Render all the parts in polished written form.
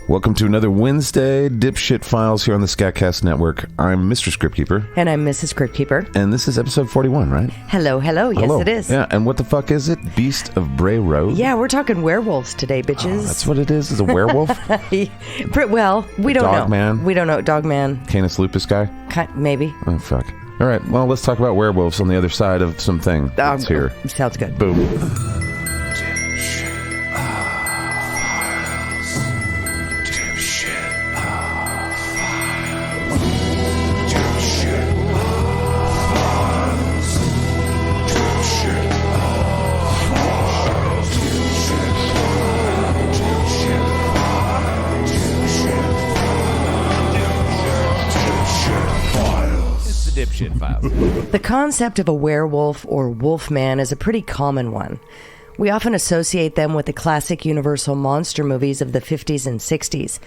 Welcome to another Wednesday Dipshit Files here on the SKATCAST Network. I'm Mr. Scriptkeeper. And I'm Mrs. Scriptkeeper. And this is episode 41, right? Hello. Yes, it is. Yeah, and what the fuck is it? Beast of Bray Road? Yeah, we're talking werewolves today, bitches. Oh, that's what it is? Is a werewolf? Well, we don't know. Dog man? We don't know. Dog man. Canis lupus guy? Maybe. Oh, fuck. All right, well, let's talk about werewolves on the other side of something that's here. Sounds good. Boom. The concept of a werewolf or wolfman is a pretty common one. We often associate them with the classic Universal monster movies of the 50s and 60s.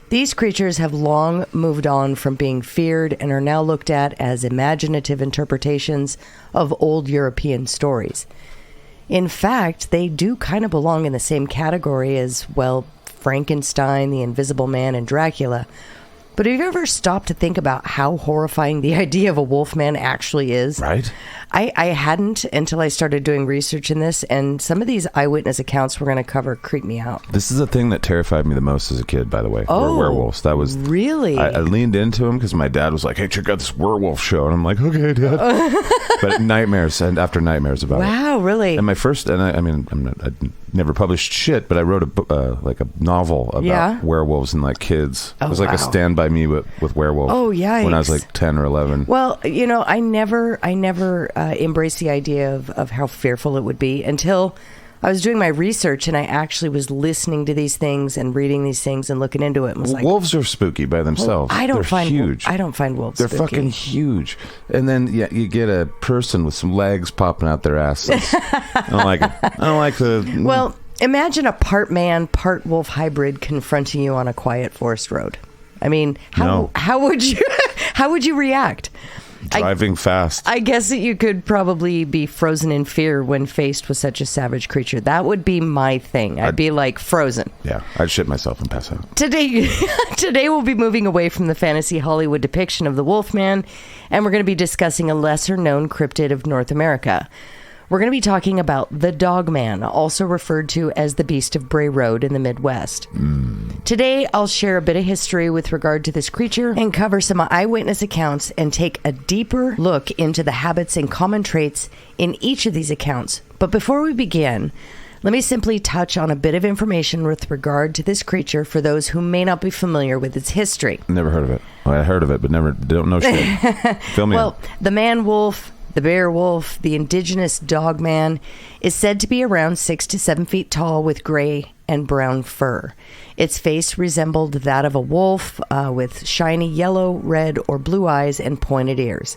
These creatures have long moved on from being feared and are now looked at as imaginative interpretations of old European stories. In fact, they do kind of belong in the same category as, well, Frankenstein, the Invisible Man, and Dracula. But have you ever stopped to think about how horrifying the idea of a wolfman actually is? Right. I hadn't until I started doing research in this, and some of these eyewitness accounts we're going to cover creep me out. This is the thing that terrified me the most as a kid, by the way. Oh, werewolves. That was really? I leaned into them because my dad was like, "Hey, check out this werewolf show," and I'm like, "Okay, Dad." But nightmares and after nightmares about it. Wow, really? And my first, and I never published shit, but I wrote a novel about werewolves and like kids. Oh, it was like a Stand By Me with werewolves. Oh, yikes. When I was like 10 or 11. Well, you know, I never embraced the idea of how fearful it would be until I was doing my research and I actually was listening to these things and reading these things and looking into it. And was like, wolves are spooky by themselves. They're huge. I don't find wolves They're spooky. fucking huge. And then you get a person with some legs popping out their asses. I don't like it. I don't like the... Well, imagine a part man, part wolf hybrid confronting you on a quiet forest road. I mean, how would you react? Driving fast. I guess that you could probably be frozen in fear when faced with such a savage creature. That would be my thing. I'd be like frozen. Yeah, I'd shit myself and pass out. Today we'll be moving away from the fantasy Hollywood depiction of the Wolfman, and we're going to be discussing a lesser-known cryptid of North America. We're going to be talking about the Dogman, also referred to as the Beast of Bray Road in the Midwest. Today, I'll share a bit of history with regard to this creature and cover some eyewitness accounts and take a deeper look into the habits and common traits in each of these accounts. But before we begin, let me simply touch on a bit of information with regard to this creature for those who may not be familiar with its history. Never heard of it. Well, I heard of it, but don't know shit. Fill me in. The man-wolf, the bear wolf, the indigenous dog man, is said to be around 6 to 7 feet tall with gray and brown fur. Its face resembled that of a wolf with shiny yellow, red, or blue eyes and pointed ears.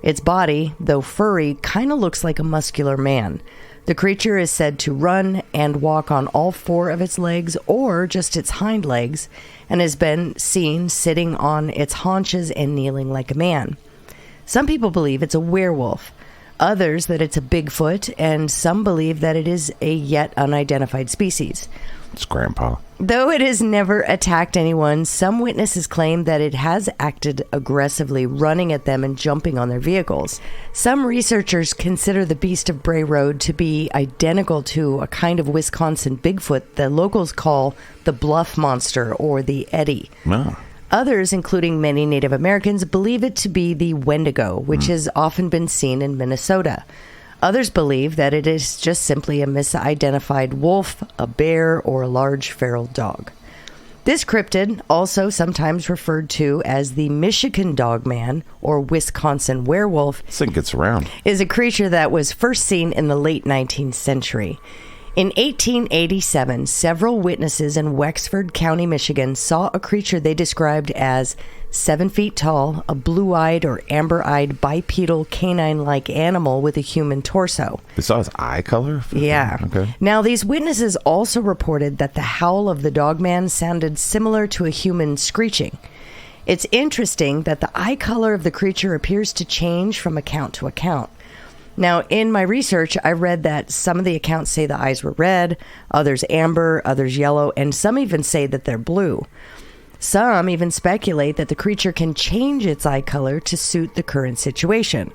Its body, though furry, kind of looks like a muscular man. The creature is said to run and walk on all 4 of its legs or just its hind legs, and has been seen sitting on its haunches and kneeling like a man. Some people believe it's a werewolf, others that it's a Bigfoot, and some believe that it is a yet unidentified species. It's Grandpa. Though it has never attacked anyone, some witnesses claim that it has acted aggressively, running at them and jumping on their vehicles. Some researchers consider the Beast of Bray Road to be identical to a kind of Wisconsin Bigfoot that locals call the Bluff Monster or the Eddie. Oh. Others, including many Native Americans, believe it to be the wendigo, which has often been seen in Minnesota. Others believe that it is just simply a misidentified wolf, a bear, or a large feral dog. This cryptid, also sometimes referred to as the Michigan Dogman or Wisconsin werewolf, this thing gets around, is a creature that was first seen in the late 19th century. In 1887, several witnesses in Wexford County, Michigan, saw a creature they described as 7 feet tall, a blue-eyed or amber-eyed bipedal canine-like animal with a human torso. They saw his eye color? Yeah. Okay. Now, these witnesses also reported that the howl of the dogman sounded similar to a human screeching. It's interesting that the eye color of the creature appears to change from account to account. Now, in my research, I read that some of the accounts say the eyes were red, others amber, others yellow, and some even say that they're blue. Some even speculate that the creature can change its eye color to suit the current situation.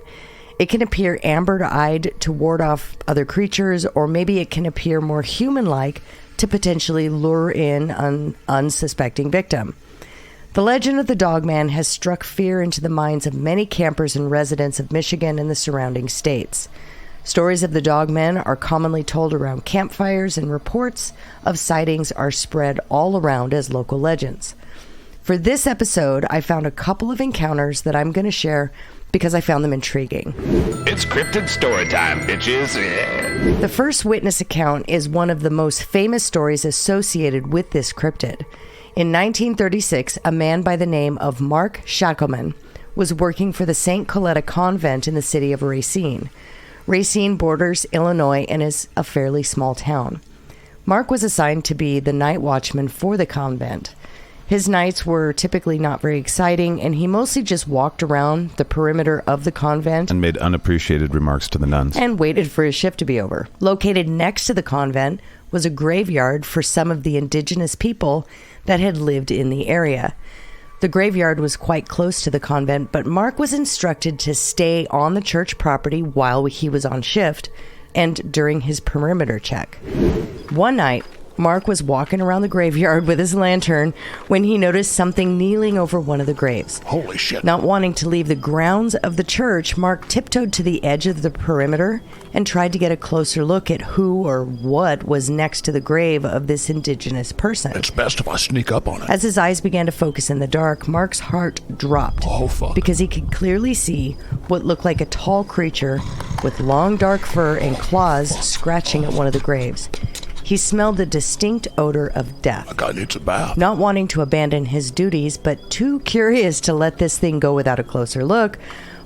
It can appear amber-eyed to ward off other creatures, or maybe it can appear more human-like to potentially lure in an unsuspecting victim. The legend of the Dogman has struck fear into the minds of many campers and residents of Michigan and the surrounding states. Stories of the Dogmen are commonly told around campfires, and reports of sightings are spread all around as local legends. For this episode, I found a couple of encounters that I'm going to share because I found them intriguing. It's cryptid story time, bitches. The first witness account is one of the most famous stories associated with this cryptid. In 1936, a man by the name of Mark Shackleman was working for the St. Coletta Convent in the city of Racine. Racine borders Illinois and is a fairly small town. Mark was assigned to be the night watchman for the convent. His nights were typically not very exciting, and he mostly just walked around the perimeter of the convent And made unappreciated remarks to the nuns. and waited for his shift to be over. Located next to the convent was a graveyard for some of the indigenous people that had lived in the area. The graveyard was quite close to the convent, but Mark was instructed to stay on the church property while he was on shift and during his perimeter check. One night, Mark was walking around the graveyard with his lantern when he noticed something kneeling over one of the graves. Holy shit. Not wanting to leave the grounds of the church, Mark tiptoed to the edge of the perimeter and tried to get a closer look at who or what was next to the grave of this indigenous person. It's best if I sneak up on it. As his eyes began to focus in the dark, Mark's heart dropped. Oh, fuck. Because he could clearly see what looked like a tall creature with long dark fur and claws scratching at one of the graves. He smelled the distinct odor of death. That guy needs a bath. Not wanting to abandon his duties, but too curious to let this thing go without a closer look,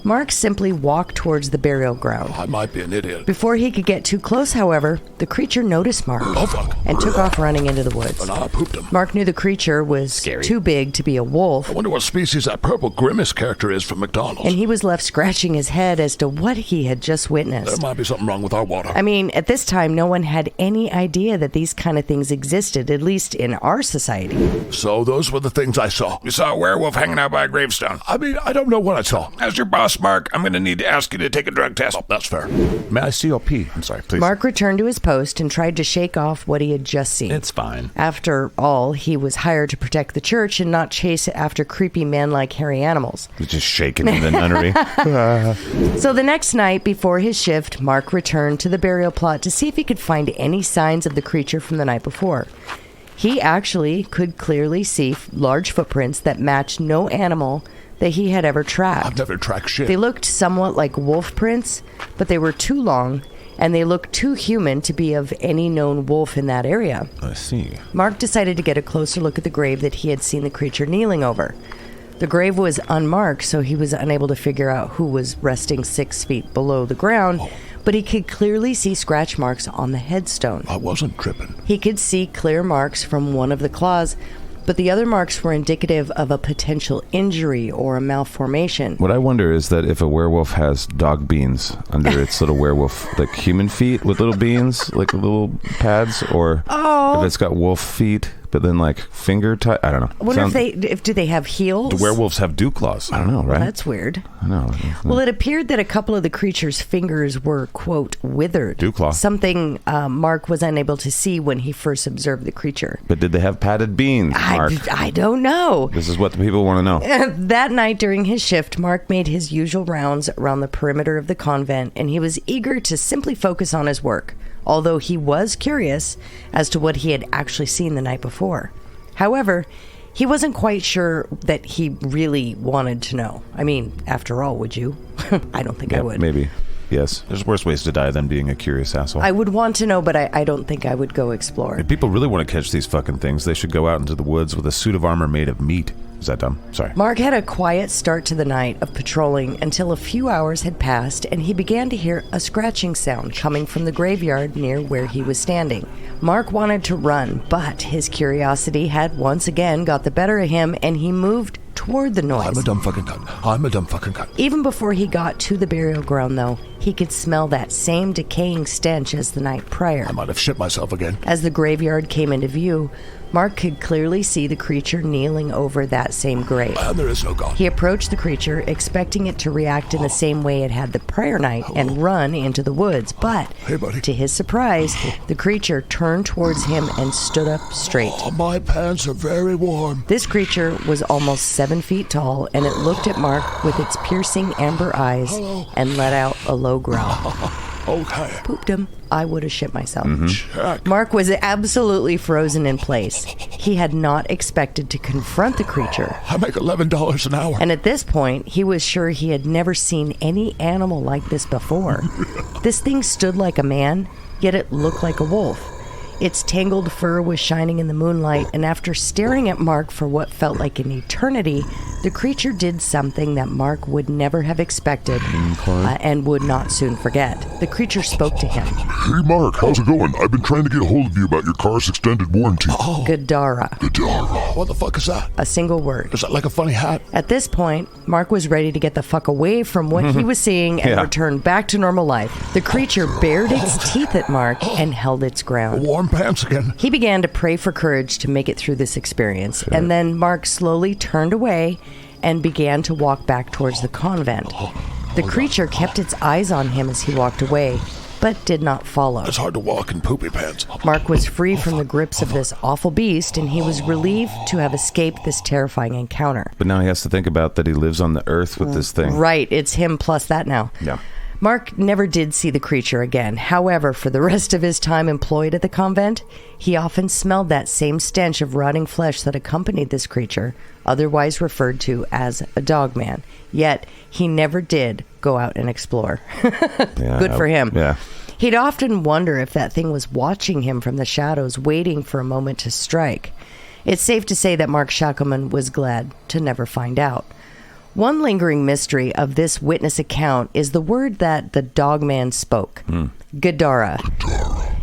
Mark simply walked towards the burial ground. I might be an idiot. Before he could get too close, however, the creature noticed Mark Oh, fuck. and took off running into the woods. And I pooped him. Mark knew the creature was too big to be a wolf, I wonder what species that purple grimace character is from McDonald's. and he was left scratching his head as to what he had just There witnessed. might be something wrong with our water. I mean, at this time, no one had any idea that these kind of things existed, at least in our society. So those were the things I saw. You saw a werewolf hanging out by a gravestone. I mean, I don't know what I saw. As your boss, Mark, I'm going to need to ask you to take a drug test. Oh, that's fair. May I see your pee? I'm sorry, please. Mark returned to his post and tried to shake off what he had just seen. It's fine. After all, he was hired to protect the church and not chase after creepy men like hairy animals. It's just shaking in the nunnery. So the next night before his shift, Mark returned to the burial plot to see if he could find any signs of the creature from the night before. He actually could clearly see large footprints that matched no animal that he had ever tracked. I've never tracked shit. They looked somewhat like wolf prints, but they were too long, and they looked too human to be of any known wolf in that area. I see. Mark decided to get a closer look at the grave that he had seen the creature kneeling over. The grave was unmarked, so he was unable to figure out who was resting 6 feet below the ground, but he could clearly see scratch marks on the headstone. I wasn't tripping. He could see clear marks from one of the claws, but the other marks were indicative of a potential injury or a malformation. What I wonder is that if a werewolf has dog beans under its little werewolf, like human feet with little beans, like little pads, or if it's got wolf feet, but then like finger I don't know. I wonder do they have heels? Do werewolves have dew claws? I don't know, right? That's weird. I know. Well, it appeared that a couple of the creature's fingers were, quote, withered. Dew claw. Something Mark was unable to see when he first observed the creature. But did they have padded beans, Mark? I don't know. This is what the people want to know. That night during his shift, Mark made his usual rounds around the perimeter of the convent, and he was eager to simply focus on his work, although he was curious as to what he had actually seen the night before. However, he wasn't quite sure that he really wanted to know. I mean, after all, would you? I don't think I would. Maybe. Yes. There's worse ways to die than being a curious asshole. I would want to know, but I don't think I would go explore. If people really want to catch these fucking things, they should go out into the woods with a suit of armor made of meat. Is that dumb? Sorry. Mark had a quiet start to the night of patrolling until a few hours had passed, and he began to hear a scratching sound coming from the graveyard near where he was standing. Mark wanted to run, but his curiosity had once again got the better of him, and he moved toward the noise. I'm a dumb fucking cunt. Even before he got to the burial ground, though, he could smell that same decaying stench as the night prior. I might have shit myself again. As the graveyard came into view, Mark could clearly see the creature kneeling over that same grave. And there is no God. He approached the creature, expecting it to react in the same way it had the prior night and run into the woods. But, Hey, buddy. to his surprise, the creature turned towards him and stood up straight. Oh, my pants are very warm. This creature was almost 7 feet tall, and it looked at Mark with its piercing amber eyes and let out a low growl. Okay. Pooped him. I would have shit myself. Check. Mark was absolutely frozen in place. He had not expected to confront the creature. I make $11 an hour. And at this point, he was sure he had never seen any animal like this before. This thing stood like a man, yet it looked like a wolf. Its tangled fur was shining in the moonlight, and after staring at Mark for what felt like an eternity, the creature did something that Mark would never have expected and would not soon forget. The creature spoke to him. Hey Mark, how's it going? I've been trying to get a hold of you about your car's extended warranty. Gadara. What the fuck is that? A single word. Is that like a funny hat? At this point, Mark was ready to get the fuck away from what he was seeing and return back to normal life. The creature bared its teeth at Mark and held its ground. Warm pants again. He began to pray for courage to make it through this experience, and then Mark slowly turned away and began to walk back towards the convent. The creature kept its eyes on him as he walked away, but did not follow. It's hard to walk in poopy pants. Mark was free from the grips of this awful beast, and he was relieved to have escaped this terrifying encounter. But now he has to think about that he lives on the earth with this thing. Right, it's him plus that now. Yeah. Mark never did see the creature again. However, for the rest of his time employed at the convent, he often smelled that same stench of rotting flesh that accompanied this creature, otherwise referred to as a dogman. Yet, he never did go out and explore. Good for him. Yeah. He'd often wonder if that thing was watching him from the shadows, waiting for a moment to strike. It's safe to say that Mark Shackelman was glad to never find out. One lingering mystery of this witness account is the word that the dogman spoke. Gadara.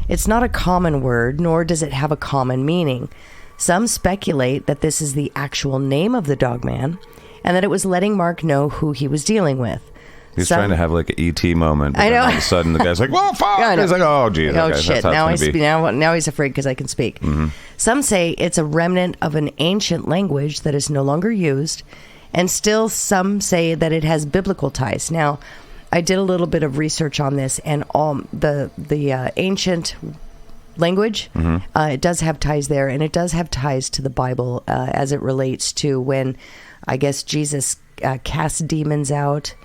It's not a common word, nor does it have a common meaning. Some speculate that this is the actual name of the dogman, and that it was letting Mark know who he was dealing with. He's trying to have like an E.T. moment. But I know. Then all of a sudden the guy's like, "Whoa, fuck!" Yeah, He's like, "Oh, geez. Oh, okay, shit. That's how it's gonna be." Now he's afraid because I can speak. Some say it's a remnant of an ancient language that is no longer used, and still some say that it has biblical ties. Now, I did a little bit of research on this, and all the ancient language, it does have ties there, and it does have ties to the Bible as it relates to when, I guess, Jesus cast demons out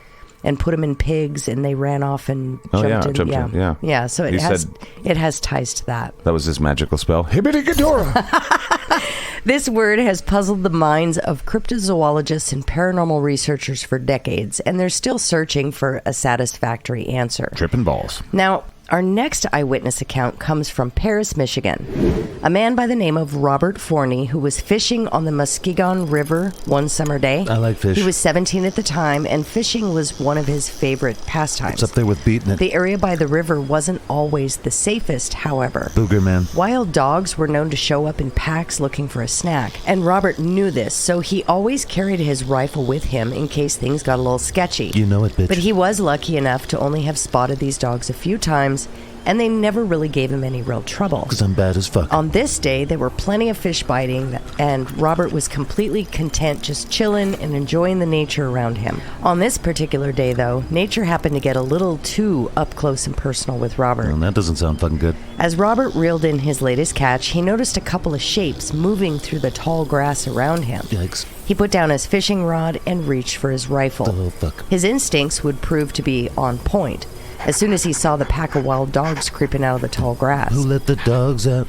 and put them in pigs, and they ran off and jumped in. Yeah. So it has ties to that. That was his magical spell. Hibbity-gadora. This word has puzzled the minds of cryptozoologists and paranormal researchers for decades, and they're still searching for a satisfactory answer. Tripping balls. Now, our next eyewitness account comes from Paris, Michigan. A man by the name of Robert Forney, who was fishing on the Muskegon River one summer day. I like fish. He was 17 at the time, and fishing was one of his favorite pastimes. It's up there with beating it. The area by the river wasn't always the safest, however. Booger man. Wild dogs were known to show up in packs looking for a snack, and Robert knew this, so he always carried his rifle with him in case things got a little sketchy. You know it, bitch. But he was lucky enough to only have spotted these dogs a few times, and they never really gave him any real trouble. Because I'm bad as fuck. On this day, there were plenty of fish biting, and Robert was completely content just chilling and enjoying the nature around him. On this particular day, though, nature happened to get a little too up close and personal with Robert. Well, that doesn't sound fucking good. As Robert reeled in his latest catch, he noticed a couple of shapes moving through the tall grass around him. Yikes. He put down his fishing rod and reached for his rifle. Oh, fuck. His instincts would prove to be on point as soon as he saw the pack of wild dogs creeping out of the tall grass. Who let the dogs out?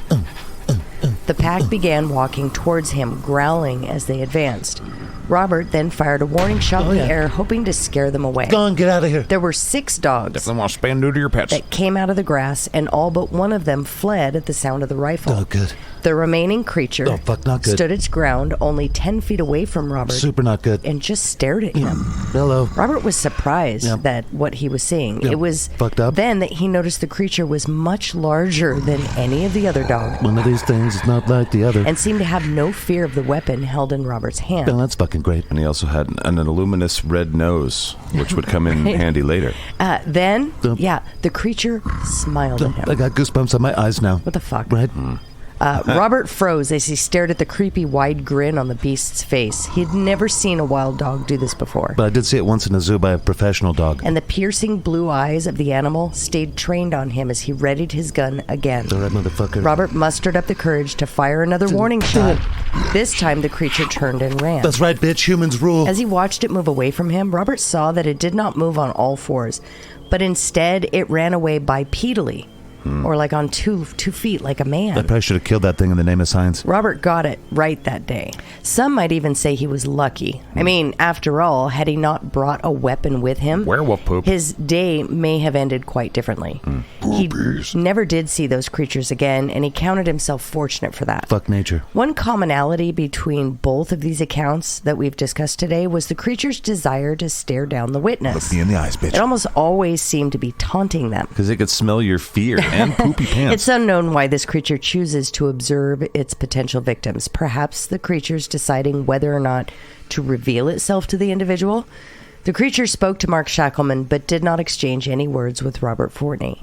The pack began walking towards him, growling as they advanced. Robert then fired a warning shot in the air, hoping to scare them away. Go on, get out of here. There were 6 dogs Definitely want to spay and neuter your pets. that came out of the grass, and all but one of them fled at the sound of the rifle. Oh, good. The remaining creature Oh, fuck, not good. stood its ground only 10 feet away from Robert Super not good. and just stared at him. Hello. Robert was surprised Yep. that what he was seeing. Yep. It was Fucked up. then that he noticed the creature was much larger than any of the other dogs One of these things is not like the other. and seemed to have no fear of the weapon held in Robert's hand. Well, that's fucking fucking great. And he also had an luminous red nose, which would come in handy later. Then, the creature smiled at him. I got goosebumps on my eyes now. What the fuck? Right? Robert froze as he stared at the creepy wide grin on the beast's face. He'd never seen a wild dog do this before. But I did see it once in a zoo by a professional dog. And the piercing blue eyes of the animal stayed trained on him as he readied his gun again. All right, motherfucker. Robert mustered up the courage to fire another warning shot. This time the creature turned and ran. That's right, bitch. Humans rule. As he watched it move away from him, Robert saw that it did not move on all fours, but instead it ran away bipedally. Or like on two feet, like a man. I probably should have killed that thing in the name of science. Robert got it right that day. Some might even say he was lucky. I mean, after all, had he not brought a weapon with him, werewolf poop, his day may have ended quite differently. He never did see those creatures again, and he counted himself fortunate for that. Fuck nature. One commonality between both of these accounts that we've discussed today was the creature's desire to stare down the witness. Look me in the eyes, bitch. It almost always seemed to be taunting them. Because it could smell your fear and poopy pants. It's unknown why this creature chooses to observe its potential victims. Perhaps the creature's deciding whether or not to reveal itself to the individual. The creature spoke to Mark Shackleman, but did not exchange any words with Robert Fortney.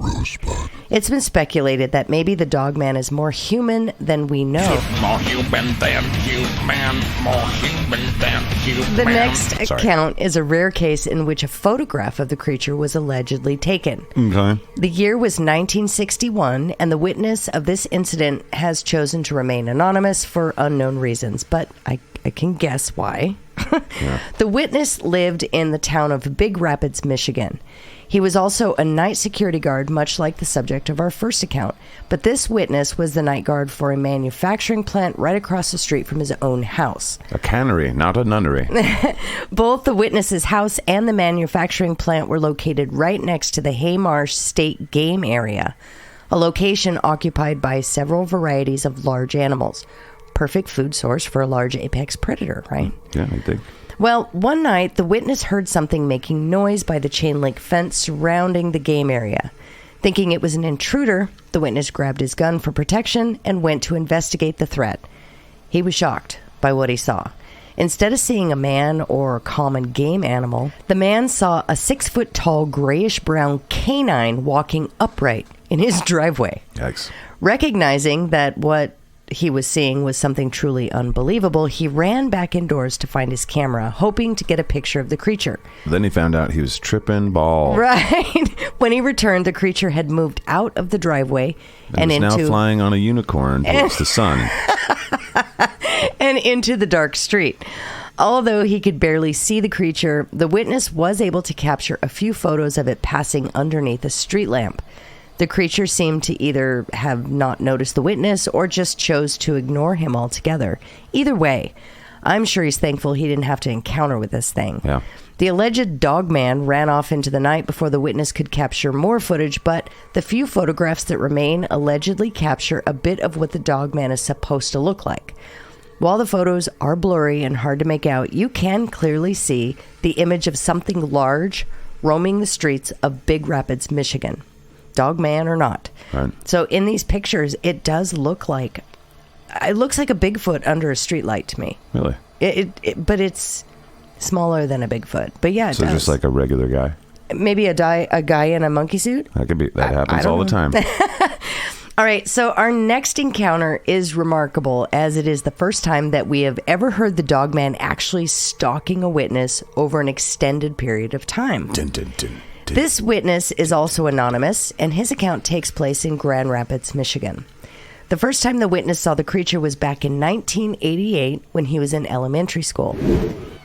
It's been speculated that maybe the dog man is more human than we know. More human than human. More human than human. The next account is a rare case in which a photograph of the creature was allegedly taken. Okay. The year was 1961, and the witness of this incident has chosen to remain anonymous for unknown reasons, but I can guess why. The witness lived in the town of Big Rapids, Michigan. He was also a night security guard, much like the subject of our first account. But this witness was the night guard for a manufacturing plant right across the street from his own house. A cannery, not a nunnery. Both the witness's house and the manufacturing plant were located right next to the Haymarsh State Game Area, a location occupied by several varieties of large animals. Perfect food source for a large apex predator, right? Yeah, I think. Well, one night, the witness heard something making noise by the chain link fence surrounding the game area. Thinking it was an intruder, the witness grabbed his gun for protection and went to investigate the threat. He was shocked by what he saw. Instead of seeing a man or a common game animal, the man saw a 6-foot-tall grayish-brown canine walking upright in his driveway. Yikes. Recognizing that what he was seeing was something truly unbelievable, he ran back indoors to find his camera, hoping to get a picture of the creature. Then he found out he was tripping balls. Right. When he returned, the creature had moved out of the driveway and was into now flying on a unicorn towards the sun. and into the dark street. Although he could barely see the creature, the witness was able to capture a few photos of it passing underneath a street lamp. The creature seemed to either have not noticed the witness or just chose to ignore him altogether. Either way, I'm sure he's thankful he didn't have to encounter with this thing. Yeah. The alleged dog man ran off into the night before the witness could capture more footage, but the few photographs that remain allegedly capture a bit of what the dog man is supposed to look like. While the photos are blurry and hard to make out, you can clearly see the image of something large roaming the streets of Big Rapids, Michigan. Dog man or not. Right. So in these pictures, it does look like, it looks like a Bigfoot under a streetlight to me. Really? But it's smaller than a Bigfoot. But yeah, it So does. just like a regular guy. Maybe a guy in a monkey suit? That could be. That happens all the time. All right, so our next encounter is remarkable, as it is the first time that we have ever heard the dog man actually stalking a witness over an extended period of time. Dun, dun, dun. This witness is also anonymous, and his account takes place in Grand Rapids, Michigan. The first time the witness saw the creature was back in 1988 when he was in elementary school.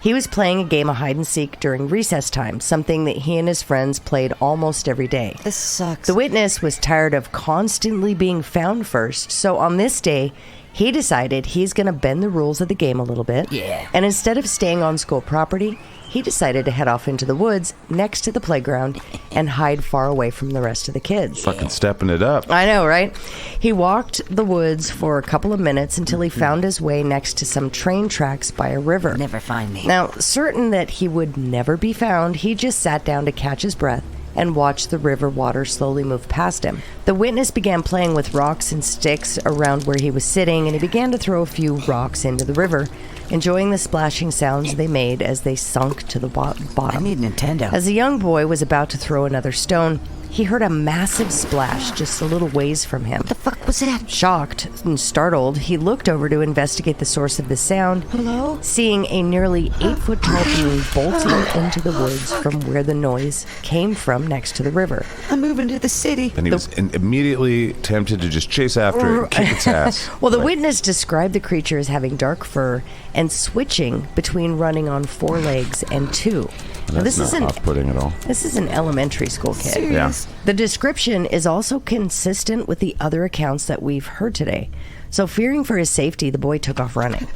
He was playing a game of hide and seek during recess time, something that he and his friends played almost every day. This sucks. The witness was tired of constantly being found first, so on this day, he decided he's going to bend the rules of the game a little bit. Yeah. And instead of staying on school property, he decided to head off into the woods next to the playground and hide far away from the rest of the kids. Fucking stepping it up. I know, right? He walked the woods for a couple of minutes until he found his way next to some train tracks by a river. Never find me. Now, certain that he would never be found, he just sat down to catch his breath and watched the river water slowly move past him. The witness began playing with rocks and sticks around where he was sitting, and he began to throw a few rocks into the river, enjoying the splashing sounds they made as they sunk to the bottom. I need Nintendo. As the young boy was about to throw another stone, he heard a massive splash just a little ways from him. What the fuck was that? Shocked and startled, he looked over to investigate the source of the sound. Hello? Seeing a nearly 8-foot-tall being bolting into the woods from where the noise came from next to the river. I'm moving to the city. And he was immediately tempted to just chase after it and kick its ass. Well, the witness described the creature as having dark fur and switching between running on 4 legs and 2. Now, That's not off-putting at all. This is an elementary school kid. Serious? Yeah. The description is also consistent with the other accounts that we've heard today. So, fearing for his safety, the boy took off running.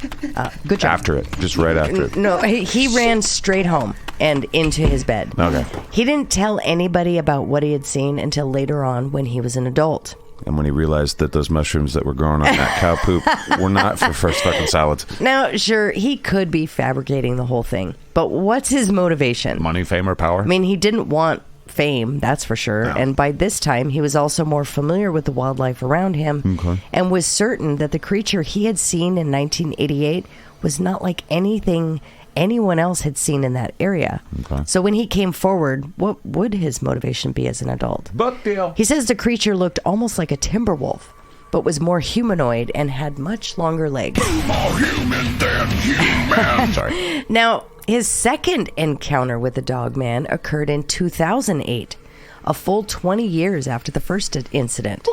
Good job. After it. Just right after it. No, he ran straight home and into his bed. Okay. He didn't tell anybody about what he had seen until later on when he was an adult. And when he realized that those mushrooms that were growing on that cow poop were not for first fucking salads. Now, sure, he could be fabricating the whole thing, but what's his motivation? Money, fame, or power? I mean, he didn't want fame, that's for sure. No. And by this time, he was also more familiar with the wildlife around him and was certain that the creature he had seen in 1988 was not like anything anyone else had seen in that area. Okay. So when he came forward, what would his motivation be as an adult? Buck deal. He says the creature looked almost like a timber wolf, but was more humanoid and had much longer legs. More human than human. Sorry. Now, his second encounter with the dog man occurred in 2008, a full 20 years after the first incident.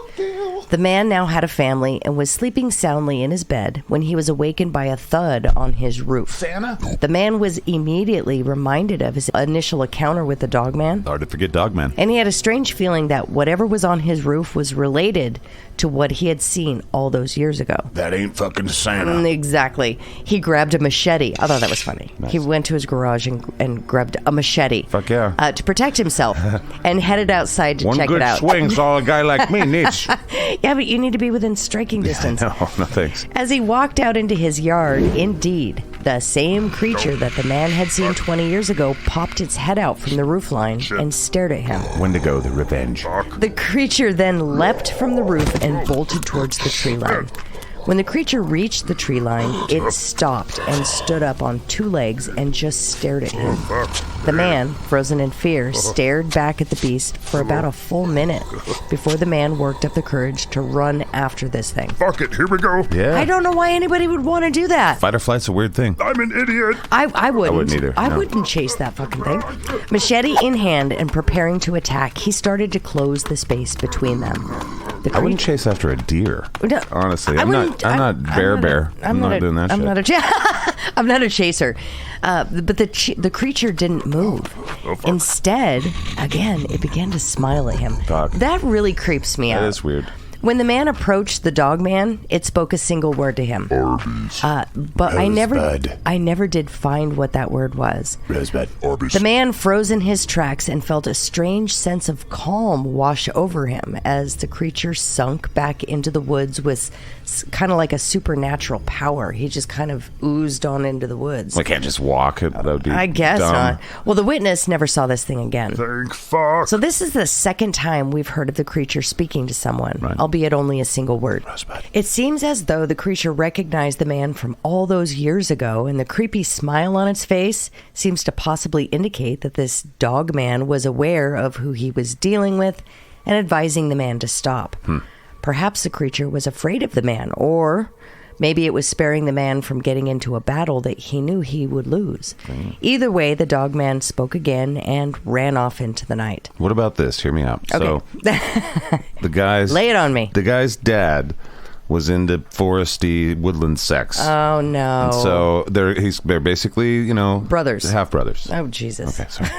The man now had a family and was sleeping soundly in his bed when he was awakened by a thud on his roof. Santa? The man was immediately reminded of his initial encounter with the dog man, Hard to forget Dogman. and he had a strange feeling that whatever was on his roof was related to what he had seen all those years ago. That ain't fucking Santa. Exactly. He grabbed a machete. I thought that was funny. Nice. He went to his garage and grabbed a machete. Fuck yeah. To protect himself and headed outside to One check good it out. swing's all a guy like me needs. Yeah, but you need to be within striking distance. No thanks. As he walked out into his yard, indeed, the same creature that the man had seen 20 years ago popped its head out from the roofline and stared at him. Wendigo, the revenge. The creature then leapt from the roof and bolted towards the tree line. When the creature reached the tree line, it stopped and stood up on 2 legs and just stared at him. The man, frozen in fear, stared back at the beast for about a full minute before the man worked up the courage to run after this thing. Fuck it, here we go. Yeah. I don't know why anybody would want to do that. Fight or flight's a weird thing. I'm an idiot. I wouldn't. I wouldn't either, I no. wouldn't chase that fucking thing. Machete in hand and preparing to attack, he started to close the space between them. The I wouldn't creature- chase after a deer. No, Honestly, I I'm wouldn't- not bear. I'm not doing that I'm shit. not a I'm not a chaser. But the creature didn't move. Instead, again, it began to smile at him. Dog. That really creeps me out. That is weird. When the man approached the dog man, it spoke a single word to him. Arby's. But I never did find what that word was. Rosebud. Arby's. The man froze in his tracks and felt a strange sense of calm wash over him as the creature sunk back into the woods with kind of like a supernatural power. He just kind of oozed on into the woods. I can't just walk. That would be I guess dumb. not. Well, the witness never saw this thing again. Thank fuck. So this is the second time we've heard of the creature speaking to someone, Right. albeit only a single word. Rosebud. It seems as though the creature recognized the man from all those years ago, and the creepy smile on its face seems to possibly indicate that this dog man was aware of who he was dealing with and advising the man to stop. Perhaps the creature was afraid of the man, or maybe it was sparing the man from getting into a battle that he knew he would lose. Either way, the dog man spoke again and ran off into the night. What about this? Hear me out. Okay. So the guy's Lay it on me. The guy's dad was into foresty woodland sex. Oh, no. And so they're basically, Brothers. half brothers. Oh, Jesus. Okay, sorry.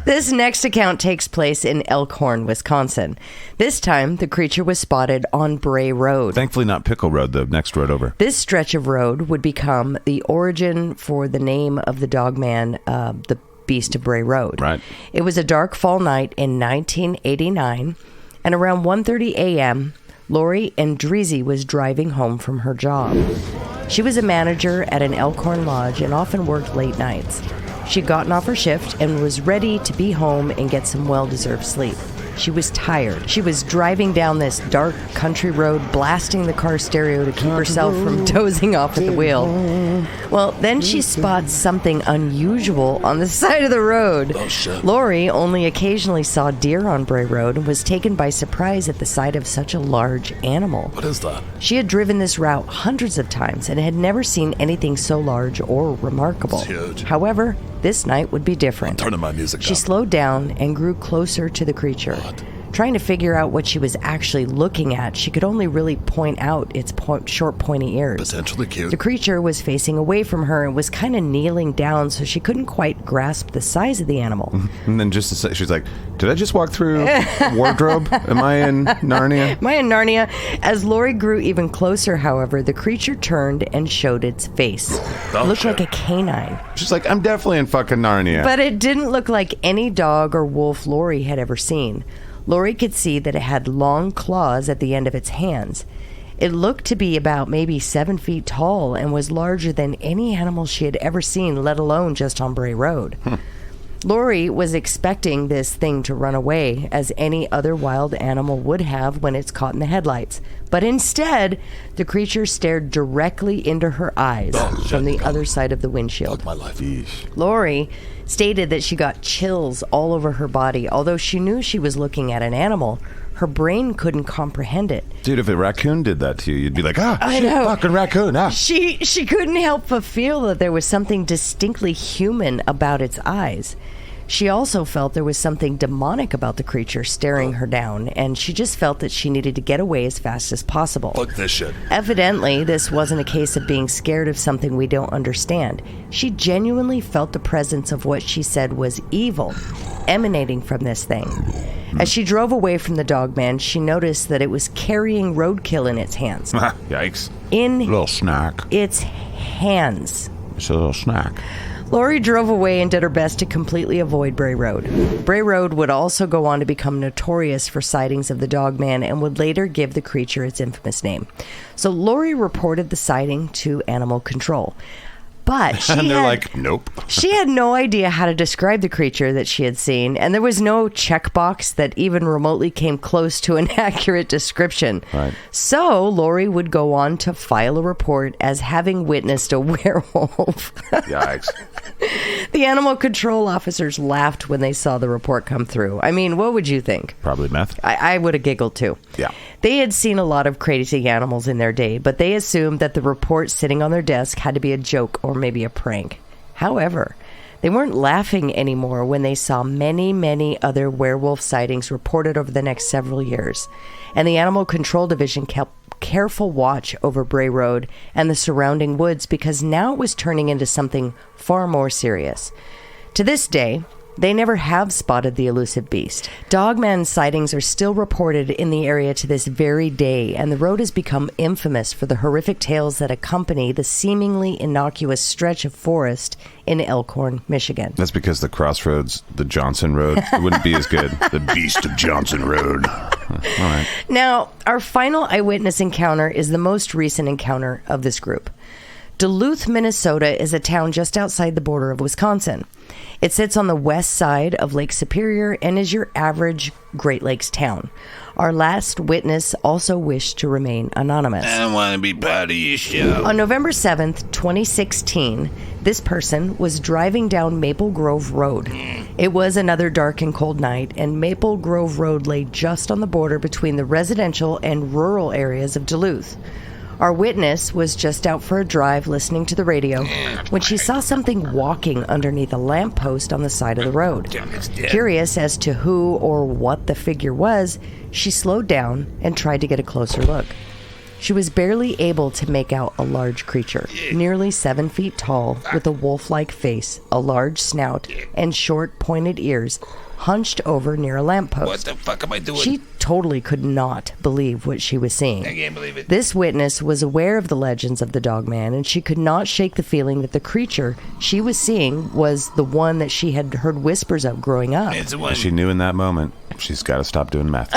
This next account takes place in Elkhorn, Wisconsin. This time, the creature was spotted on Bray Road. Thankfully not Pickle Road, the next road over. This stretch of road would become the origin for the name of the dog man, the Beast of Bray Road. Right. It was a dark fall night in 1989, and around 1:30 a.m., Lori Andreezy was driving home from her job. She was a manager at an Elkhorn lodge and often worked late nights. She'd gotten off her shift and was ready to be home and get some well-deserved sleep. She was tired. She was driving down this dark country road, blasting the car stereo to keep herself from dozing off at the wheel. Well, then she spots something unusual on the side of the road. Oh, shit. Lori only occasionally saw deer on Bray Road and was taken by surprise at the sight of such a large animal. What is that? She had driven this route hundreds of times and had never seen anything so large or remarkable. It's huge. However, this night would be different. Turning my music She down. slowed down and grew closer to the creature. Trying to figure out what she was actually looking at, she could only really point out its short, pointy ears. Potentially cute. The creature was facing away from her and was kind of kneeling down, so she couldn't quite grasp the size of the animal. And then just to say, she's like, did I just walk through wardrobe? Am I in Narnia? Am I in Narnia? As Lori grew even closer, however, the creature turned and showed its face. It looked like a canine. She's like, I'm definitely in fucking Narnia. But it didn't look like any dog or wolf Lori had ever seen. Lori could see that it had long claws at the end of its hands. It looked to be about maybe 7 feet tall and was larger than any animal she had ever seen, let alone just on Bray Road. Lori was expecting this thing to run away, as any other wild animal would have when it's caught in the headlights. But instead, the creature stared directly into her eyes from the other side of the windshield. Fuck my life. Lori stated that she got chills all over her body. Although she knew she was looking at an animal, her brain couldn't comprehend it. Dude, if a raccoon did that to you, you'd be like, I shit, know. fucking raccoon, ah. She couldn't help but feel that there was something distinctly human about its eyes. She also felt there was something demonic about the creature staring her down, and she just felt that she needed to get away as fast as possible. Fuck this shit. Evidently, this wasn't a case of being scared of something we don't understand. She genuinely felt the presence of what she said was evil emanating from this thing. As she drove away from the dogman, she noticed that it was carrying roadkill in its hands. Yikes. In Little snack. its hands. It's a little snack. Lori drove away and did her best to completely avoid Bray Road. Bray Road would also go on to become notorious for sightings of the dogman and would later give the creature its infamous name. So Lori reported the sighting to animal control. But she And they're had, like, nope. she had no idea how to describe the creature that she had seen, and there was no checkbox that even remotely came close to an accurate description. Right. So Lori would go on to file a report as having witnessed a werewolf. Yikes. The animal control officers laughed when they saw the report come through. I mean, what would you think? Probably meth. I would have giggled too. Yeah. They had seen a lot of crazy animals in their day, but they assumed that the report sitting on their desk had to be a joke or maybe a prank. However, they weren't laughing anymore when they saw many, many other werewolf sightings reported over the next several years. And the Animal Control Division kept careful watch over Bray Road and the surrounding woods because now it was turning into something far more serious. To this day, they never have spotted the elusive beast. Dogman sightings are still reported in the area to this very day, and the road has become infamous for the horrific tales that accompany the seemingly innocuous stretch of forest in Elkhorn, Michigan. That's because the crossroads, the Johnson Road, it wouldn't be as good. The Beast of Johnson Road. All right. Now, our final eyewitness encounter is the most recent encounter of this group. Duluth, Minnesota is a town just outside the border of Wisconsin. It sits on the west side of Lake Superior and is your average Great Lakes town. Our last witness also wished to remain anonymous. I want to be part of your show. On November 7th, 2016, this person was driving down Maple Grove Road. It was another dark and cold night, and Maple Grove Road lay just on the border between the residential and rural areas of Duluth. Our witness was just out for a drive listening to the radio when she saw something walking underneath a lamppost on the side of the road. Curious as to who or what the figure was, she slowed down and tried to get a closer look. She was barely able to make out a large creature, nearly 7 feet tall, with a wolf-like face, a large snout, and short, pointed ears, hunched over near a lamppost. What the fuck am I doing? She totally could not believe what she was seeing. I can't believe it. This witness was aware of the legends of the dogman, and she could not shake the feeling that the creature she was seeing was the one that she had heard whispers of growing up. It's the one. She knew in that moment she's got to stop doing meth.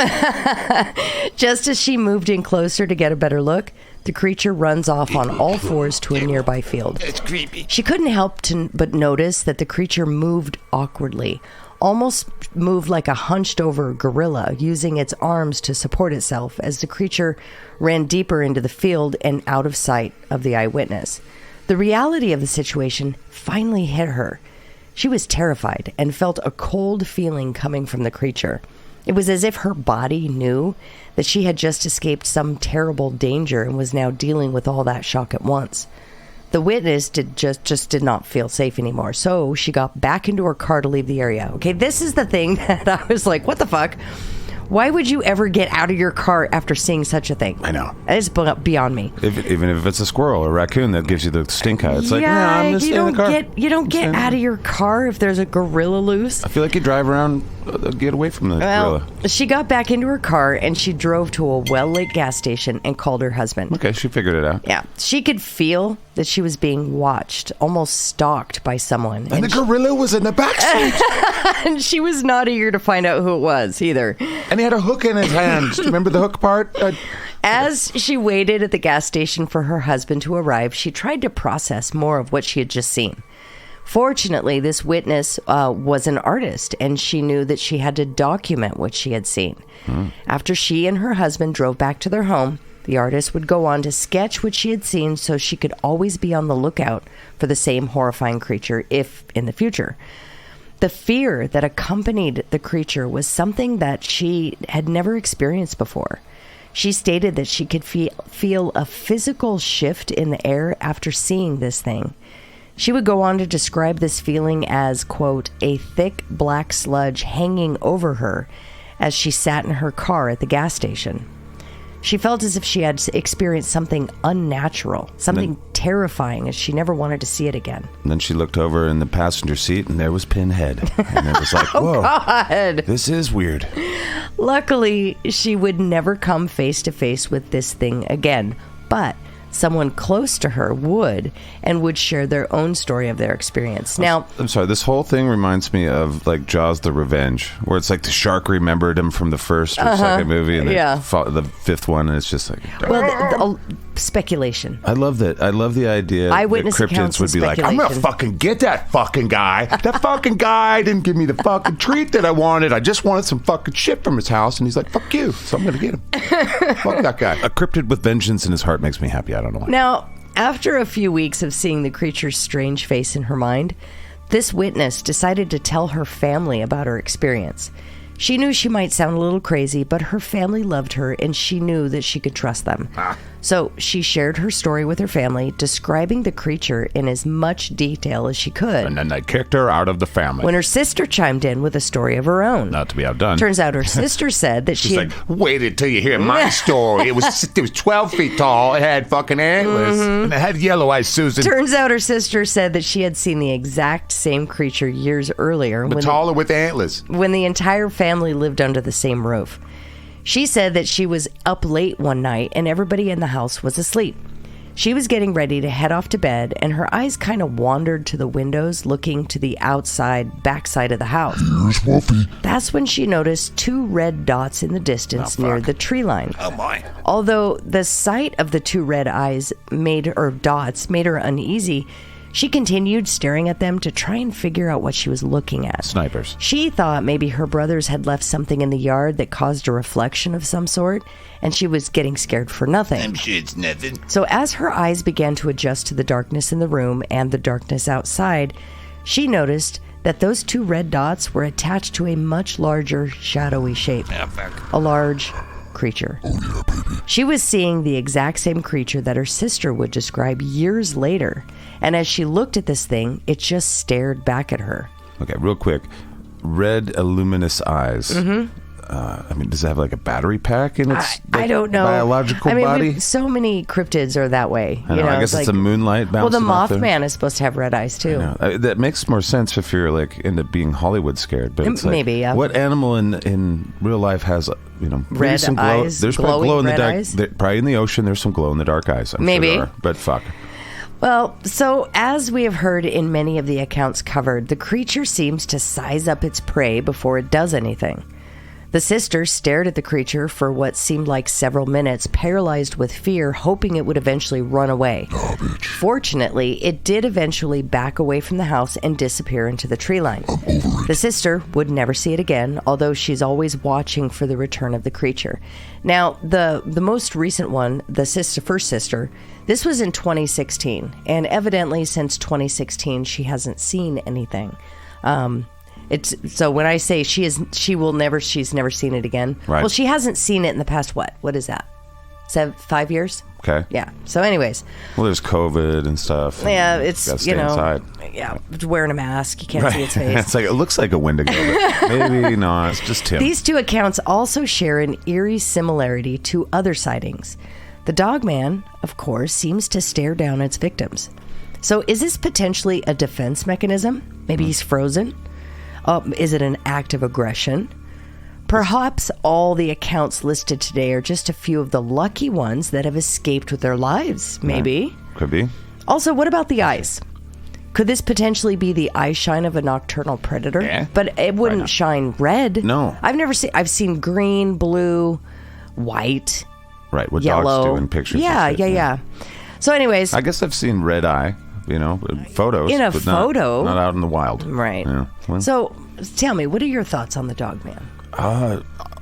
Just as she moved in closer to get a better look, the creature runs off on all fours to a nearby field. It's creepy. She couldn't help but notice that the creature moved awkwardly, almost moved like a hunched-over gorilla, using its arms to support itself as the creature ran deeper into the field and out of sight of the eyewitness. The reality of the situation finally hit her. She was terrified and felt a cold feeling coming from the creature. It was as if her body knew that she had just escaped some terrible danger and was now dealing with all that shock at once. The witness just did not feel safe anymore, so she got back into her car to leave the area. Okay, this is the thing that I was like, what the fuck? Why would you ever get out of your car after seeing such a thing? I know. That is beyond me. Even if it's a squirrel or a raccoon that gives you the stink eye, it's like, yeah, I'm just you staying in the car. You don't get out of your car if there's a gorilla loose. I feel like you drive around, get away from the gorilla. She got back into her car and she drove to a well-lit gas station and called her husband. Okay, she figured it out. Yeah, she could feel that she was being watched, almost stalked by someone. And the gorilla was in the backseat. And she was not eager to find out who it was either. And he had a hook in his hand. Remember the hook part? As she waited at the gas station for her husband to arrive, she tried to process more of what she had just seen. Fortunately, this witness was an artist, and she knew that she had to document what she had seen. After she and her husband drove back to their home, the artist would go on to sketch what she had seen so she could always be on the lookout for the same horrifying creature if in the future. The fear that accompanied the creature was something that she had never experienced before. She stated that she could feel a physical shift in the air after seeing this thing. She would go on to describe this feeling as, quote, a thick black sludge hanging over her as she sat in her car at the gas station. She felt as if she had experienced something unnatural, something terrifying, as she never wanted to see it again. And then she looked over in the passenger seat, and there was Pinhead. And it was like, whoa, God. This is weird. Luckily, she would never come face to face with this thing again, but someone close to her would, and would share their own story of their experience. Now, I'm sorry, this whole thing reminds me of like Jaws: The Revenge, where it's like the shark remembered him from the first or second movie, and the fifth one, and it's just like, well, speculation. I love that. I love the idea Eyewitness that cryptids accounts would be like, speculation. I'm gonna fucking get that fucking guy. That fucking guy didn't give me the fucking treat that I wanted. I just wanted some fucking shit from his house, and he's like, fuck you. So I'm gonna get him. Fuck that guy. A cryptid with vengeance in his heart makes me happy. I don't know why. Now, after a few weeks of seeing the creature's strange face in her mind, this witness decided to tell her family about her experience. She knew she might sound a little crazy, but her family loved her and she knew that she could trust them. So she shared her story with her family, describing the creature in as much detail as she could. And then they kicked her out of the family. When her sister chimed in with a story of her own. Not to be outdone. Turns out her sister said that She's she like, waited till you hear my story. It was 12 feet tall. It had fucking antlers. And it had yellow eyes, Susan. Turns out her sister said that she had seen the exact same creature years earlier. But taller with antlers. When the entire family lived under the same roof. She said that she was up late one night and everybody in the house was asleep. She was getting ready to head off to bed and her eyes kind of wandered to the windows looking to the backside of the house. Here's Wolfie. That's when she noticed two red dots in the distance near the tree line. Oh my. Although the sight of the two red dots made her uneasy, she continued staring at them to try and figure out what she was looking at. Snipers. She thought maybe her brothers had left something in the yard that caused a reflection of some sort, and she was getting scared for nothing. I'm sure it's nothing. So as her eyes began to adjust to the darkness in the room and the darkness outside, she noticed that those two red dots were attached to a much larger, shadowy shape. A large creature. She was seeing the exact same creature that her sister would describe years later, and as she looked at this thing, it just stared back at her. Okay, real quick. Red, luminous eyes. I mean, does it have like a battery pack in its I don't know. biological body? So many cryptids are that way. I know. I guess it's a moonlight Well, the bouncing off there. Mothman is supposed to have red eyes too. That makes more sense if you're like into being Hollywood scared. But it's like, Maybe, yeah. What animal in real life has Red some glow? eyes, There's probably glow in the glowing dark. red eyes? Probably in the ocean. There's some glow in the dark eyes. I'm Maybe. sure there are, but fuck. Well, so as we have heard in many of the accounts covered, the creature seems to size up its prey before it does anything. The sister stared at the creature for what seemed like several minutes, paralyzed with fear, hoping it would eventually run away. Fortunately, it did eventually back away from the house and disappear into the tree line. The sister would never see it again, although she's always watching for the return of the creature. Now, the most recent one, the first sister, this was in 2016, and evidently since 2016, she hasn't seen anything. So when I say she's never seen it again. Right. Well, she hasn't seen it in the past, what is that? 5 years? Okay. Yeah. So anyways. Well, there's COVID and stuff. Yeah, and it's, gotta stay inside. Yeah, wearing a mask. You can't see its face. It's like, it looks like a wendigo, but maybe not. It's just Tim. These two accounts also share an eerie similarity to other sightings. The dogman, of course, seems to stare down its victims. So is this potentially a defense mechanism? Maybe he's frozen? Is it an act of aggression? Perhaps all the accounts listed today are just a few of the lucky ones that have escaped with their lives, maybe. Could be. Also, what about the eyes? Could this potentially be the eye shine of a nocturnal predator? Yeah. But it wouldn't shine red. No. I've seen green, blue, white, Right, what yellow. dogs do in pictures. Yeah, and shit, yeah. So anyways. I guess I've seen red eye, photos. In a but photo? Not out in the wild. Right. Yeah. Well, So tell me, what are your thoughts on the dogman?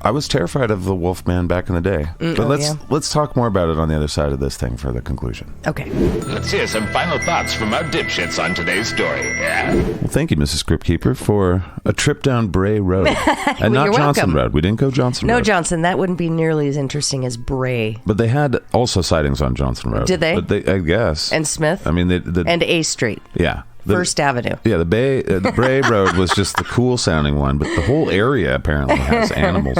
I was terrified of the Wolfman back in the day. But let's talk more about it on the other side of this thing for the conclusion. Okay. Let's hear some final thoughts from our dipshits on today's story. Yeah? Well, thank you, Mrs. Scriptkeeper, for a trip down Bray Road. And not you're Johnson welcome. Road. We didn't go Johnson No, Road. Johnson, that wouldn't be nearly as interesting as Bray. But they had also sightings on Johnson Road. Did they? But I guess. And Smith? I mean, And A Street. yeah. First Avenue. Yeah, the Bray Road was just the cool sounding one, but the whole area apparently has animals.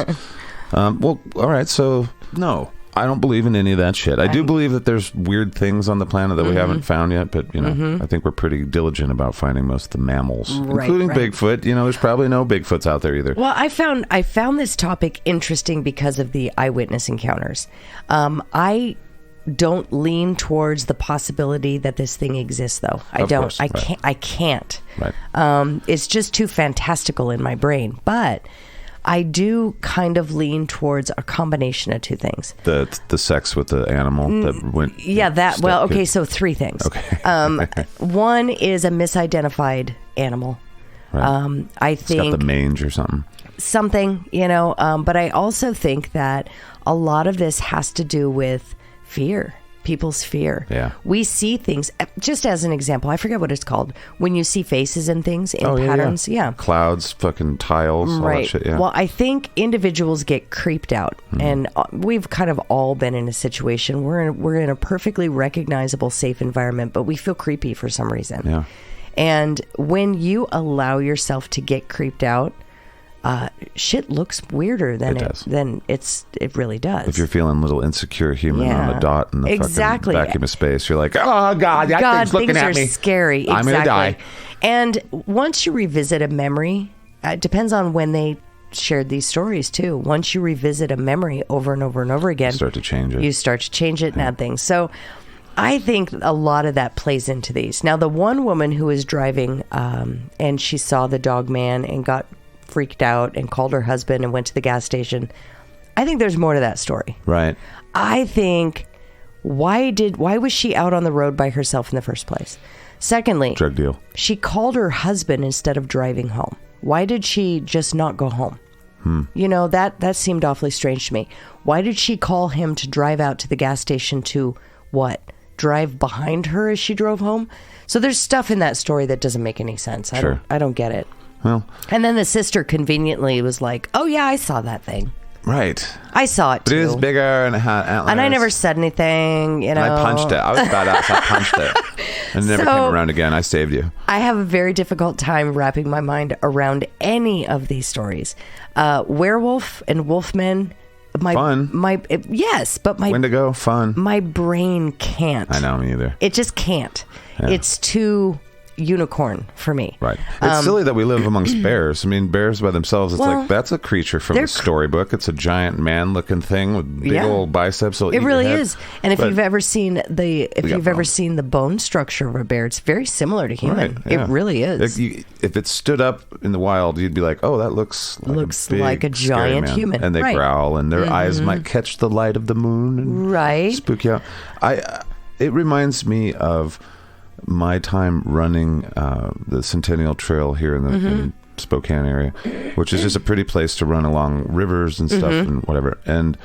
Well, all right, so no, I don't believe in any of that shit. I do believe that there's weird things on the planet that we haven't found yet, but I think we're pretty diligent about finding most of the mammals, including Bigfoot. There's probably no Bigfoots out there either. Well, I found this topic interesting because of the eyewitness encounters. I don't lean towards the possibility that this thing exists, though. I can't. Right. It's just too fantastical in my brain. But I do kind of lean towards a combination of two things. The sex with the animal that went. Yeah, that. Well, okay. So three things. Okay. One is a misidentified animal. Right. I It's think got the mange or something. But I also think that a lot of this has to do with fear, people's fear. Yeah. We see things, just as an example, I forget what it's called, when you see faces and things in patterns. Yeah. Clouds, fucking tiles, all that shit. Yeah. Well, I think individuals get creeped out, and we've kind of all been in a situation. We're in a perfectly recognizable, safe environment, but we feel creepy for some reason. Yeah. And when you allow yourself to get creeped out, shit looks weirder than it really does. If you're feeling a little insecure human on a dot in the fucking vacuum of space, you're like, oh God, that thing's looking at me. Things are scary. Exactly. I'm going to die. And once you revisit a memory, it depends on when they shared these stories too. Once you revisit a memory over and over and over again, you start to change it. And add things. So I think a lot of that plays into these. Now, the one woman who was driving and she saw the dog man and got freaked out and called her husband and went to the gas station. I think there's more to that story. Right. I think why was she out on the road by herself in the first place? Secondly, drug deal. She called her husband instead of driving home. Why did she just not go home? That seemed awfully strange to me. Why did she call him to drive out to the gas station to what? Drive behind her as she drove home? So there's stuff in that story that doesn't make any sense. I don't get it. Well, and then the sister conveniently was like, "Oh yeah, I saw that thing. Right. I saw it too. But it is bigger and it had antlers. And I never said anything. And I punched it. I was badass. I punched it. And it never came around again. I saved you. I have a very difficult time wrapping my mind around any of these stories. Werewolf and wolfmen. Fun. Yes, but my Wendigo, fun. My brain can't. I know, me either. It just can't. Yeah. It's too unicorn for me. Right. It's silly that we live amongst bears. I mean, bears by themselves, it's Well, like, that's a creature from a storybook. It's a giant man-looking thing with big old biceps. It really is. And if But- you've ever seen the bone structure of a bear, it's very similar to human. Right, yeah. It really is. If it stood up in the wild, you'd be like, oh, that looks like a giant scary man. human. And they Right. growl, and their eyes might catch the light of the moon and Right. spook you out. It reminds me of my time running the Centennial Trail here in the Spokane area, which is just a pretty place to run along rivers and stuff and whatever. And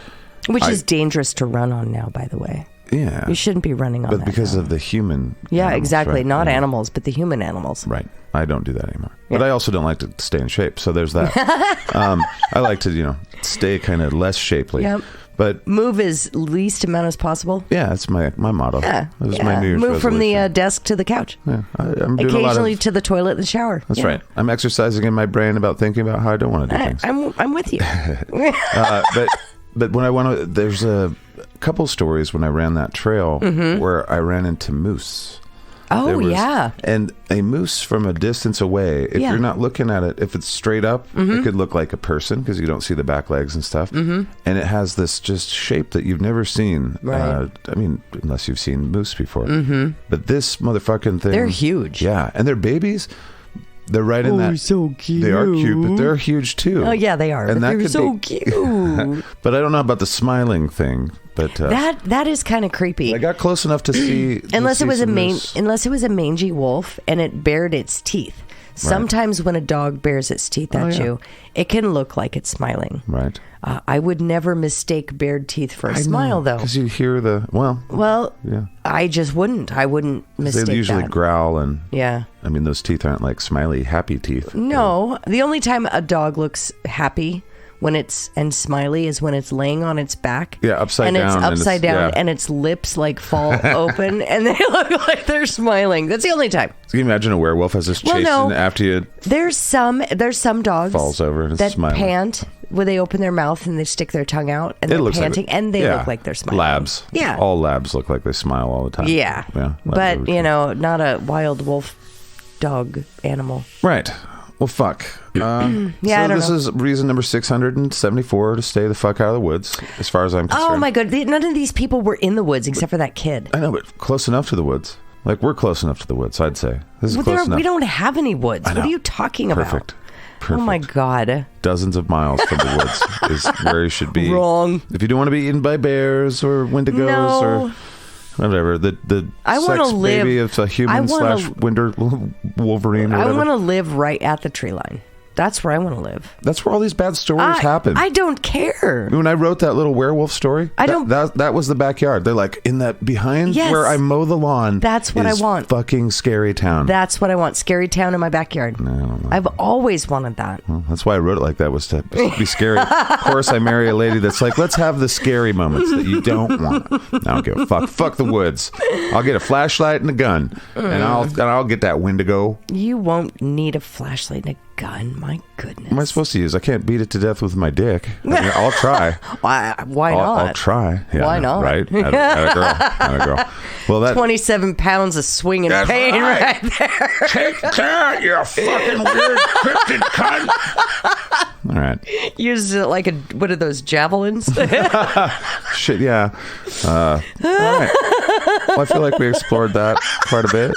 Which is dangerous to run on now, by the way. yeah, You shouldn't be running on that. but because now. of the human. Yeah, animals, exactly. right? Not Yeah. animals, but the human animals. Right. I don't do that anymore. But I also don't like to stay in shape. So there's that. I like to, stay kind of less shapely. Yep. But Move as least amount as possible. yeah, that's my motto. Yeah. That was my New Year's Move from the resolution. desk to the couch. Yeah, I'm doing Occasionally a lot of, to the toilet and the shower. That's Yeah. right. I'm exercising in my brain about thinking about how I don't want to do things. I'm with you. But when I went, there's a couple stories when I ran that trail where I ran into moose. Oh, There was- yeah. And a moose from a distance away, if Yeah. you're not looking at it, if it's straight up, it could look like a person because you don't see the back legs and stuff. And it has this just shape that you've never seen. Right. I mean, unless you've seen moose before. But this motherfucking thing. They're huge. Yeah. And they're babies. They're right in that. so cute. They are cute, but they're huge too. Oh, yeah, they are. And But that they're could so be- cute. But I don't know about the smiling thing. But that is kind of creepy. I got close enough to see. Unless it was some moose. unless it was a mangy wolf and it bared its teeth. Sometimes when a dog bares its teeth at you, it can look like it's smiling. Right. I would never mistake bared teeth for a smile, though. Because you hear the Well, yeah. I just wouldn't. I wouldn't mistake They usually that. growl and Yeah. I mean those teeth aren't like smiley happy teeth. No, the only time a dog looks happy and smiley is when it's laying on its back. Yeah, upside and down, it's and upside it's- down, yeah. and its lips like fall open, and they look like they're smiling. That's the only time. Can you imagine a werewolf has this Well, chasing no. after you? There's some dogs Falls over and is that smiling. pant where they open their mouth and they stick their tongue out and It they're looks panting and they yeah. look like they're smiling. Labs. Yeah. All labs look like they smile all the time. Yeah. Yeah. But not a wild wolf dog animal. Right. Well, fuck. Yeah, so I don't this know. is reason number 674 to stay the fuck out of the woods, as far as I'm concerned. Oh my god! None of these people were in the woods except for that kid. I know, but close enough to the woods. Like we're close enough to the woods, I'd say. This is close enough. We don't have any woods. I What are know. you talking about? Perfect. Oh my god! Dozens of miles from the woods is where you should be. Wrong. If you don't want to be eaten by bears or wendigos No. or whatever, the I sex wanna live- baby of a I human wanna- slash winder wolverine or I whatever. want to live right at the tree line. That's where I want to live. That's where all these bad stories happen. I don't care. When I wrote that little werewolf story, I don't- That was the backyard. They're like in that behind Yes. where I mow the lawn. That's what I is want. Fucking scary town. That's what I want. Scary town in my backyard. I've always wanted that. Well, that's why I wrote it like that, was to be scary. Of course, I marry a lady that's like, let's have the scary moments that you don't want. I don't give a fuck. Fuck the woods. I'll get a flashlight and a gun, and I'll get that wendigo. You won't need a flashlight and a gun. My goodness. What am I supposed to use? I can't beat it to death with my dick. I mean, I'll try. Why not? I'll try. Yeah, Why not? Right? At a girl. Well, that 27 pounds of swinging That's pain right. right there. Take that, you fucking weird cryptid cunt. all right. Use it like what are those, javelins? Shit, yeah. All right. Well, I feel like we explored that quite a bit.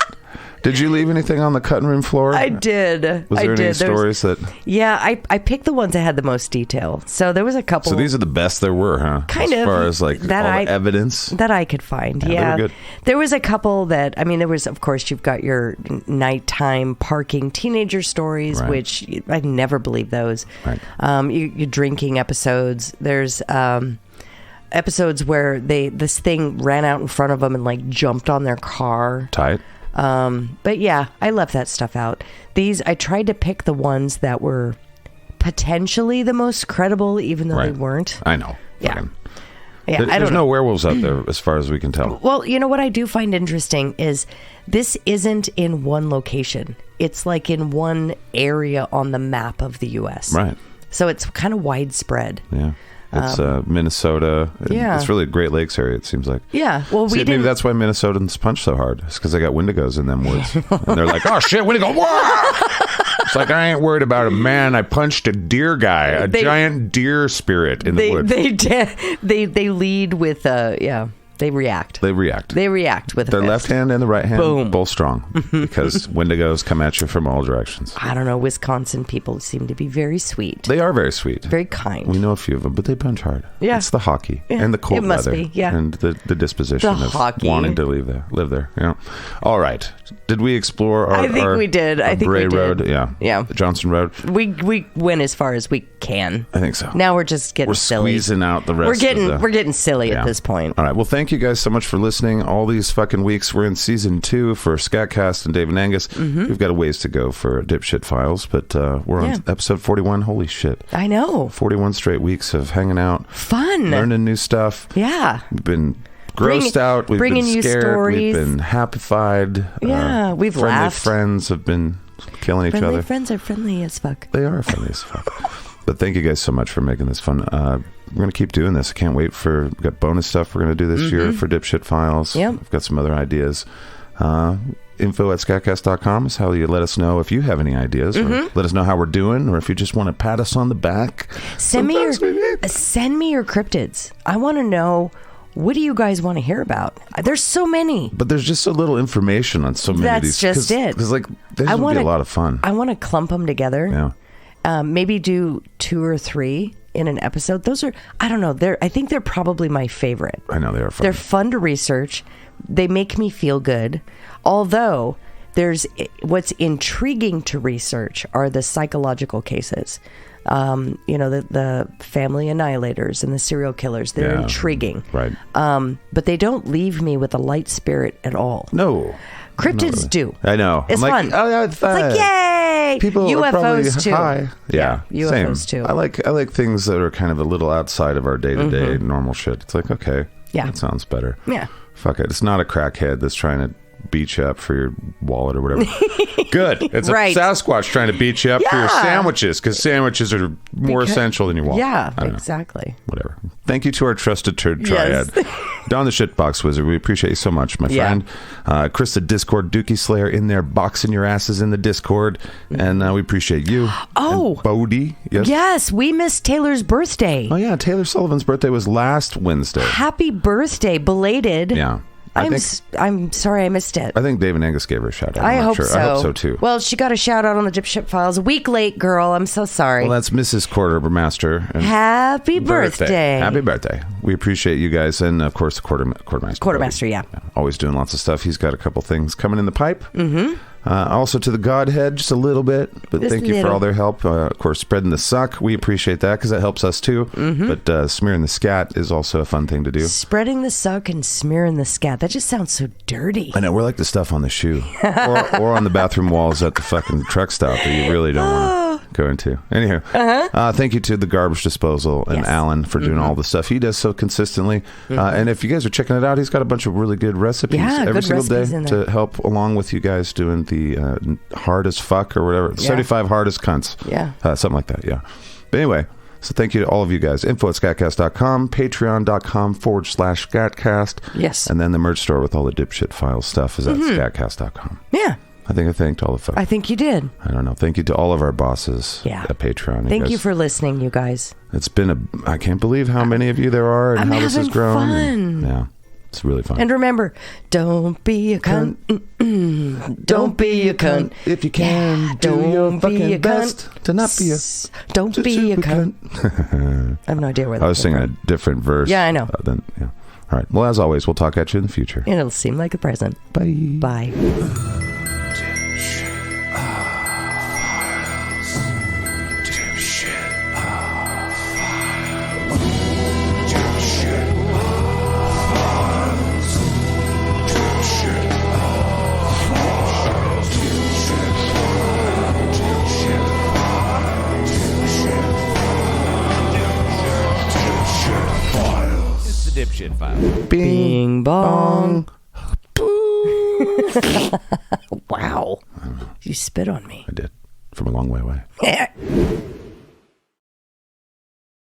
Did you leave anything on the cutting room floor? I did. Was there any stories that? Yeah, I picked the ones that had the most detail. So there was a couple. So these are the best there were, huh? Kind as of. far as like That all the evidence. that I could find. Yeah, they Yeah, were good. There was a couple that there was, of course, you've got your nighttime parking teenager stories, Right. which I never believed those. Right. Your drinking episodes. There's episodes where this thing ran out in front of them and like jumped on their car. Tight. But yeah, I left that stuff out. I tried to pick the ones that were potentially the most credible, even though they Right. weren't. I know. Yeah. Fucking- Yeah, I There's don't know. no werewolves out there, as far as we can tell. Well, you know what I do find interesting is this isn't in one location. It's like in one area on the map of the U.S. Right. So it's kind of widespread. Yeah. It's Minnesota. Yeah. It's really a Great Lakes area, it seems like. Yeah. Well, See, maybe that's why Minnesotans punch so hard. It's because they got wendigos in them woods. And they're like, oh, shit, wendigo. It's like, I ain't worried about a man. I punched a deer guy, a giant deer spirit in the woods. They lead with, They react. They react. They react with their left hand and the right hand, Boom. both strong, because wendigos come at you from all directions. I don't know. Wisconsin people seem to be very sweet. They are very sweet. Very kind. We know a few of them, but they punch hard. Yeah. It's the hockey and the cold It must weather. be, yeah. And the disposition The of hockey. wanting to live there. Yeah. All right. Did we explore our I think we did. I think Bray we did. Road? Yeah. Yeah. The Johnson Road? We went as far as we can. I think so. Now we're just getting silly. Squeezing out the rest We're getting silly at this point. All right. Well, thank you guys so much for listening. All these fucking weeks. We're in season 2 for SKATCAST and Dave and Angus. We've got a ways to go for Dipshit Files, but we're on episode 41. Holy shit. I know. 41 straight weeks of hanging out. Fun. Learning new stuff. Yeah. We've been grossed out. We've bringing been you scared. stories. We've been happified. Yeah, we've friendly laughed. Friends have been killing each Friendly other. friends are friendly as fuck. They are friendly as fuck. But thank you guys so much for making this fun. We're going to keep doing this. I can't wait for... We've got bonus stuff we're going to do this year for Dipshit Files. Yep. We've got some other ideas. Info@skatcast.com is how you let us know if you have any ideas, or let us know how we're doing, or if you just want to pat us on the back. Send me your cryptids. I want to know, what do you guys want to hear about? There's so many. But there's just so little information on so many of these. That's just it. Because like, this would be a lot of fun. I want to clump them together. Yeah. Maybe do 2 or 3 in an episode. Those are, I don't know. I think they're probably my favorite. I know they are fun. They're fun to research. They make me feel good. Although what's intriguing to research are the psychological cases. The family annihilators and the serial killers. They're intriguing. Right. But they don't leave me with a light spirit at all. No. Cryptids do. I know. It's I'm like, fun. Oh, yeah, it's fun. It's like, yay! People are probably UFOs too. high. Yeah, UFOs same. too. I like things that are kind of a little outside of our day-to-day normal shit. It's like, okay, that sounds better. Yeah. Fuck it. It's not a crackhead that's trying to beat you up for your wallet or whatever. Good. It's Right. a Sasquatch trying to beat you up for your sandwiches, because sandwiches are more essential than your wallet. Yeah, I don't know. exactly. Whatever. Thank you to our trusted triad. Don the Shitbox Wizard, we appreciate you so much, my friend. Chris the Discord Dookie Slayer in there boxing your asses in the Discord. And we appreciate you. Oh. And Bodie. Yes. Yes, we missed Taylor's birthday. Oh, yeah. Taylor Sullivan's birthday was last Wednesday. Happy birthday, belated. Yeah. I'm sorry I missed it. I think Dave and Angus gave her a shout out. I hope so. I hope so too. Well, she got a shout out on the Dipshit Files. A week late, girl. I'm so sorry. Well, that's Mrs. Quartermaster. And Happy birthday. Happy birthday. We appreciate you guys. And of course, the Quartermaster. Quartermaster, yeah. Always doing lots of stuff. He's got a couple things coming in the pipe. Mm-hmm. Also to the Godhead, just a little bit. But thank you for all their help. Of course, spreading the suck. We appreciate that because that helps us too. Mm-hmm. But smearing the scat is also a fun thing to do. Spreading the suck and smearing the scat. That just sounds so dirty. I know. We're like the stuff on the shoe or on the bathroom walls at the fucking truck stop that you really don't want to go into. Anywho, thank you to the Garbage Disposal and Alan for doing all the stuff he does so consistently. And if you guys are checking it out, he's got a bunch of really good recipes every single day to help along with you guys doing the hard as fuck or whatever. 35 hardest cunts. Yeah. Something like that. Yeah. But anyway, so thank you to all of you guys. Info@skatcast.com, patreon.com/skatcast. Yes. And then the merch store with all the Dipshit Files stuff is at skatcast.com. Yeah. I think I thanked all the folks. I think you did. I don't know. Thank you to all of our bosses at Patreon. Thank you for listening, you guys. It's been I can't believe how many of you there are and how this has grown. Fun. Yeah. It's really fun. And remember, don't be a cunt. Don't be a cunt. If you can, do your fucking best to not be a... Don't be a cunt. I have no idea where that I was singing a different verse. Yeah, I know. All right. Well, as always, we'll talk at you in the future. And it'll seem like a present. Bye. Bye. Dipshit File. Bing bong. Wow. You spit on me. I did. From a long way away.